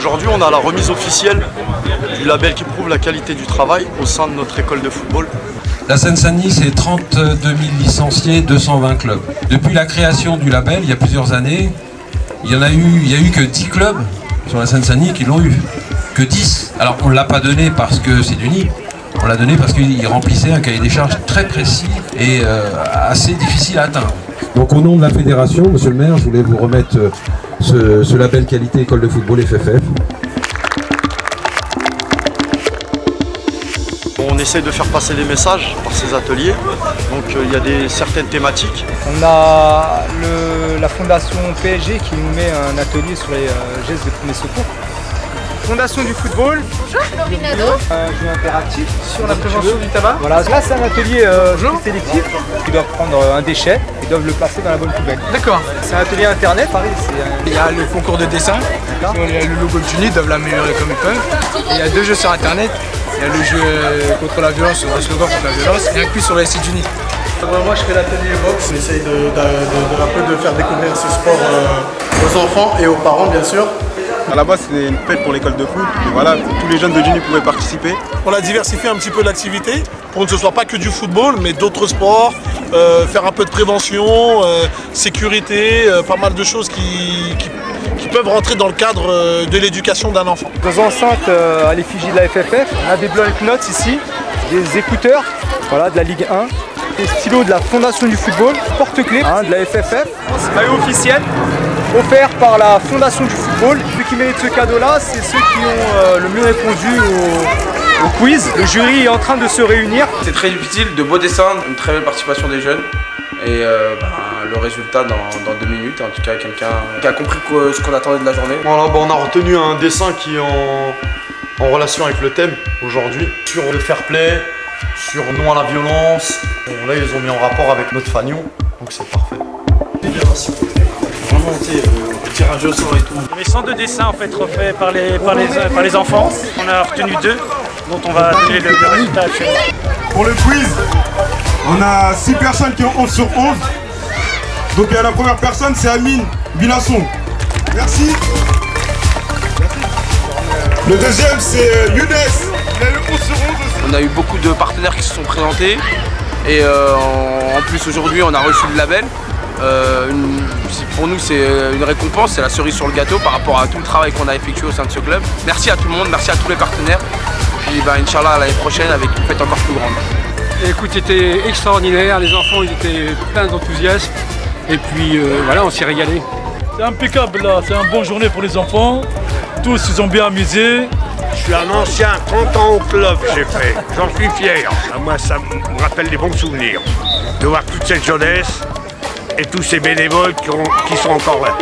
Aujourd'hui, on a la remise officielle du label qui prouve la qualité du travail au sein de notre école de football. La Seine-Saint-Denis, c'est 32 000 licenciés, 220 clubs. Depuis la création du label, il y a plusieurs années, il y a eu que 10 clubs sur la Seine-Saint-Denis qui l'ont eu. Que 10. Alors on ne l'a pas donné parce que c'est du nid, on l'a donné parce qu'il remplissait un cahier des charges très précis et assez difficile à atteindre. Donc au nom de la fédération, monsieur le maire, je voulais vous remettre ce label qualité école de football FFF. On essaie de faire passer les messages par ces ateliers, donc il y a certaines thématiques. On a la fondation PSG qui nous met un atelier sur les gestes de premier secours. Fondation du football. Bonjour, Laurie Nadeau. Un jeu interactif sur la prévention du tabac. Voilà, là c'est un atelier sélectif. Ils doivent prendre un déchet et doivent le placer dans la bonne poubelle. D'accord. C'est un atelier internet, pareil. Il y a le concours de dessin. Il y a le logo du nid, ils doivent l'améliorer comme ils peuvent. Et il y a 2 jeux sur internet. Il y a le jeu contre la violence, le slogan contre la violence, et un quiz sur le site du nid. Moi je fais l'atelier boxe, j'essaye de faire découvrir ce sport aux enfants et aux parents bien sûr. À la base c'était une fête pour l'école de foot, et voilà, tous les jeunes de Duny pouvaient participer. On a diversifié un petit peu l'activité pour que ce ne soit pas que du football mais d'autres sports, faire un peu de prévention, sécurité, pas mal de choses qui peuvent rentrer dans le cadre de l'éducation d'un enfant. Nos enceintes à l'effigie de la FFF, on a des bloc-notes ici, des écouteurs, voilà, de la Ligue 1, des stylos de la Fondation du football, porte-clés de la FFF, maillot officiel offert par la Fondation du football. Ceux qui méritent ce cadeau-là, c'est ceux qui ont le mieux répondu au quiz. Le jury est en train de se réunir. C'est très difficile, de beaux dessins, une très belle participation des jeunes. Et le résultat dans 2 minutes, en tout cas quelqu'un qui a compris ce qu'on attendait de la journée. Voilà, on a retenu un dessin qui est en relation avec le thème aujourd'hui, sur le fair play, sur non à la violence. Là ils ont mis en rapport avec notre fanion, donc c'est parfait. Merci. Vraiment, le tirage au sort et tout. Il y avait 102 dessins en fait refaits par les enfants. On a retenu 2 dont on va donner le résultat actuel. Pour le quiz, on a 6 personnes qui ont 11 sur 11. Donc la première personne c'est Amine Bilasson. Merci. Le deuxième c'est Younes. Il a eu 11 sur 11 aussi. On a eu beaucoup de partenaires qui se sont présentés. Et en plus aujourd'hui on a reçu le label. Pour nous c'est une récompense, c'est la cerise sur le gâteau par rapport à tout le travail qu'on a effectué au sein de ce club. Merci à tout le monde, merci à tous les partenaires. Puis Inch'Allah l'année prochaine avec une fête encore plus grande. Écoute, c'était extraordinaire, les enfants ils étaient pleins d'enthousiasme et puis voilà, on s'est régalé. C'est impeccable là, c'est une bonne journée pour les enfants. Tous ils ont bien amusé. Je suis un ancien, 30 ans au club j'ai fait, j'en suis fier. Moi ça me rappelle des bons souvenirs de voir toute cette jeunesse et tous ces bénévoles qui sont encore là.